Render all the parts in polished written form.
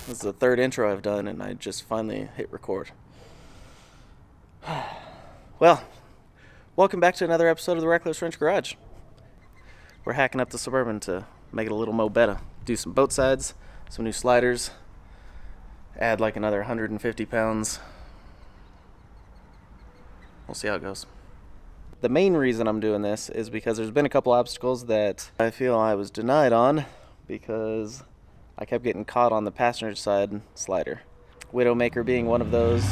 This is the third intro I've done, and I just finally hit record. Well, welcome back to another episode of the Reckless Wrench Garage. We're hacking up the Stuburban to make it a little mo better. Do some boat sides, some new sliders, add like another 150 pounds. We'll see how it goes. The main reason I'm doing this is because there's been a couple obstacles that I feel I was denied on because I kept getting caught on the passenger side slider. Widowmaker being one of those.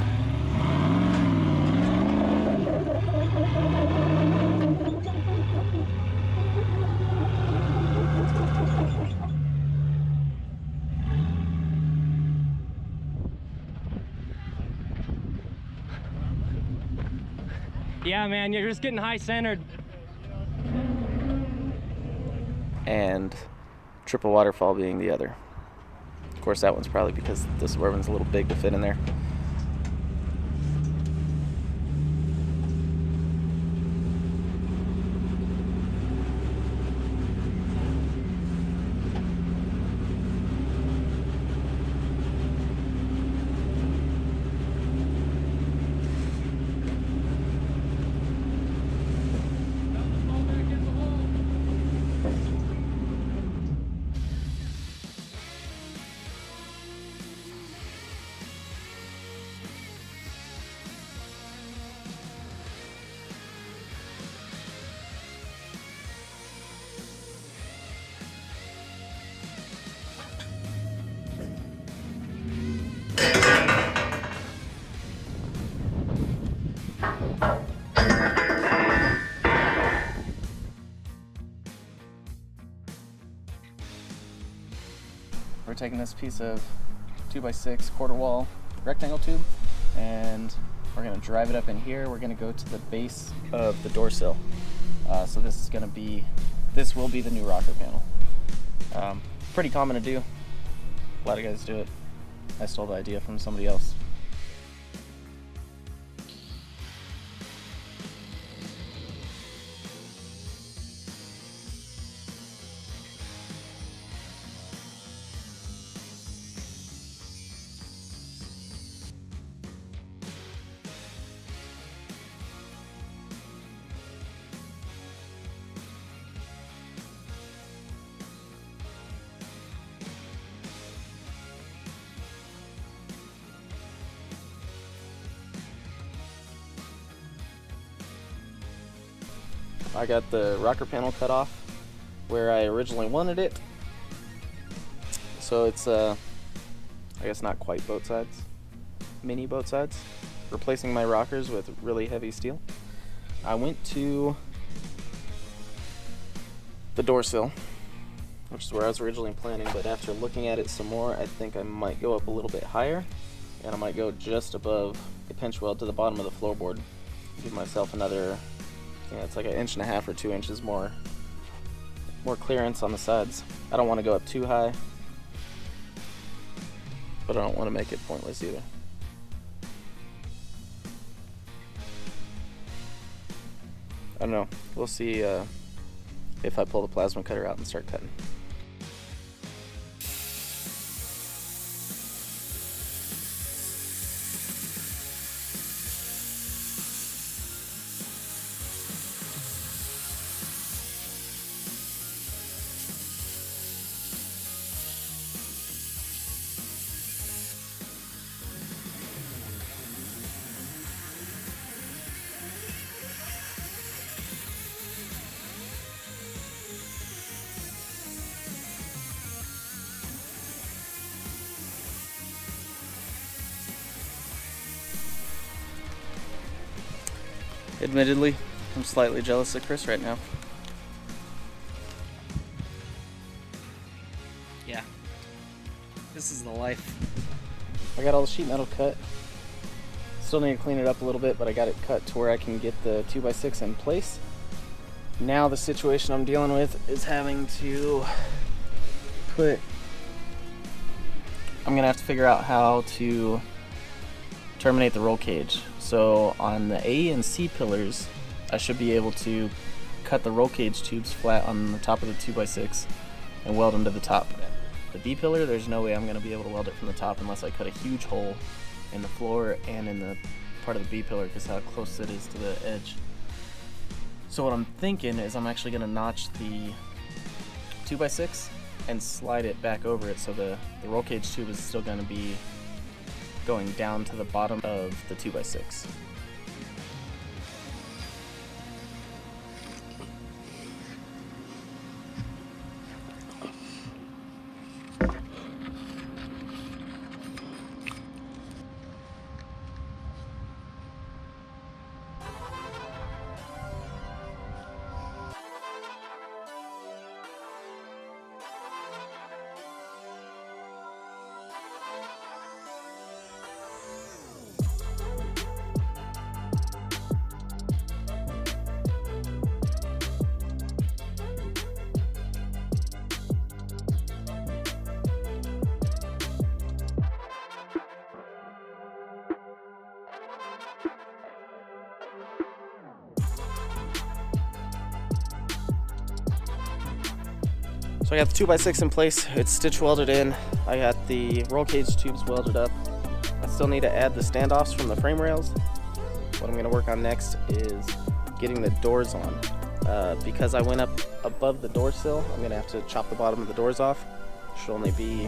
Yeah, man, you're just getting high-centered. And triple waterfall being the other. Of course, that one's probably because the Suburban's a little big to fit in there. We're taking this piece of 2x6 quarter wall rectangle tube and we're going to drive it up in here. We're going to go to the base of the door sill. So this will be the new rocker panel. Pretty common to do. A lot of guys do it. I stole the idea from somebody else. I got the rocker panel cut off where I originally wanted it. So it's, I guess not quite boat sides, mini boat sides. Replacing my rockers with really heavy steel. I went to the door sill, which is where I was originally planning, but after looking at it some more, I think I might go up a little bit higher, and I might go just above the pinch weld to the bottom of the floorboard. Give myself another, it's like 1.5 inches or 2 inches more clearance on the sides. I don't want to go up too high, but I don't want to make it pointless either. I don't know. We'll see if I pull the plasma cutter out and start cutting. Admittedly, I'm slightly jealous of Kris right now. Yeah, this is the life. I got all the sheet metal cut. Still need to clean it up a little bit, but I got it cut to where I can get the 2x6 in place. Now the situation I'm dealing with is having to I'm gonna have to figure out how to terminate the roll cage. So on the A and C pillars, I should be able to cut the roll cage tubes flat on the top of the 2x6 and weld them to the top. The B-pillar, there's no way I'm going to be able to weld it from the top unless I cut a huge hole in the floor and in the part of the B-pillar because how close it is to the edge. So what I'm thinking is I'm actually going to notch the 2x6 and slide it back over it so the roll cage tube is still going to be going down to the bottom of the 2x6. So I got the 2x6 in place, it's stitch welded in. I got the roll cage tubes welded up. I still need to add the standoffs from the frame rails. What I'm going to work on next is getting the doors on. Because I went up above the door sill, I'm going to have to chop the bottom of the doors off. Should only be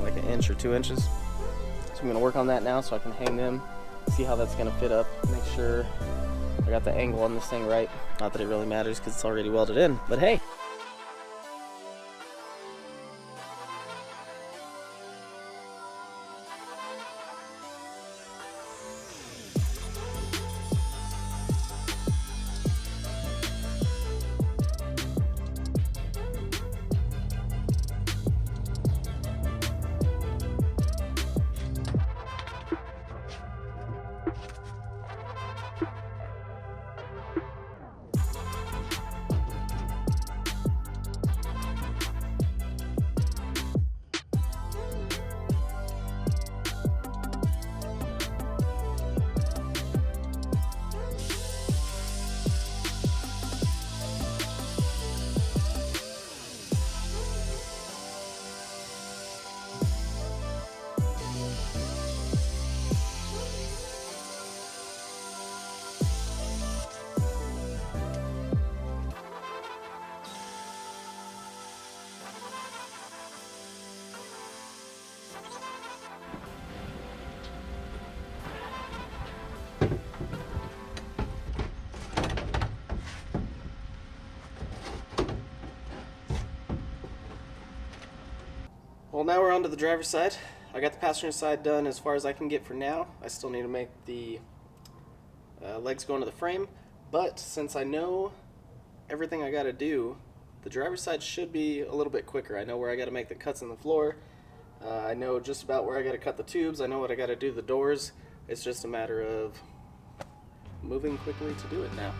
like an inch or 2 inches. So I'm going to work on that now so I can hang them, see how that's going to fit up, make sure I got the angle on this thing right. Not that it really matters because it's already welded in, but hey. Well, now we're on to the driver's side. I got the passenger side done as far as I can get for now. I still need to make the legs go into the frame, but since I know everything I got to do, the driver's side should be a little bit quicker. I know where I got to make the cuts in the floor. I know just about where I got to cut the tubes. I know what I got to do the doors. It's just a matter of moving quickly to do it now.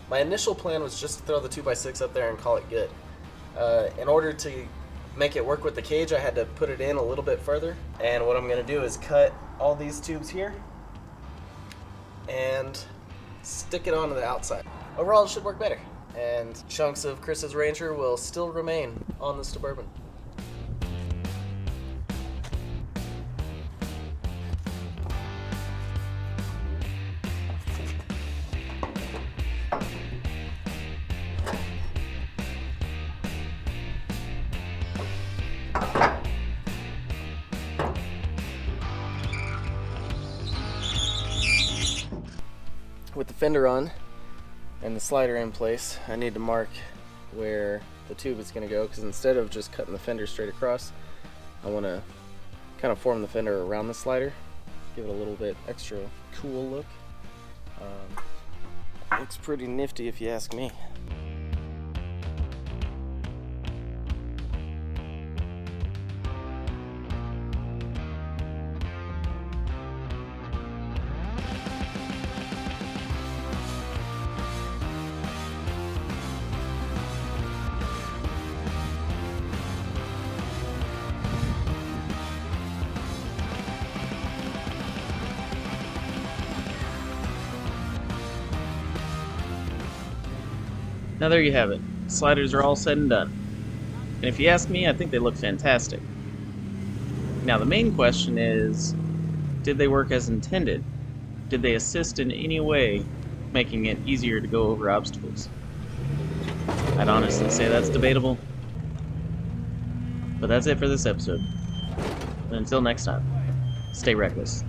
My initial plan was just to throw the 2x6 up there and call it good. In order to make it work with the cage, I had to put it in a little bit further. And what I'm going to do is cut all these tubes here and stick it onto the outside. Overall, it should work better. And chunks of Kris's Ranger will still remain on the Stuburban. With the fender on and the slider in place, I need to mark where the tube is going to go, because instead of just cutting the fender straight across, I want to kind of form the fender around the slider, give it a little bit extra cool look. Looks pretty nifty if you ask me. Now there you have it. Sliders are all said and done. And if you ask me, I think they look fantastic. Now the main question is, did they work as intended? Did they assist in any way, making it easier to go over obstacles? I'd honestly say that's debatable. But that's it for this episode. And until next time, stay reckless.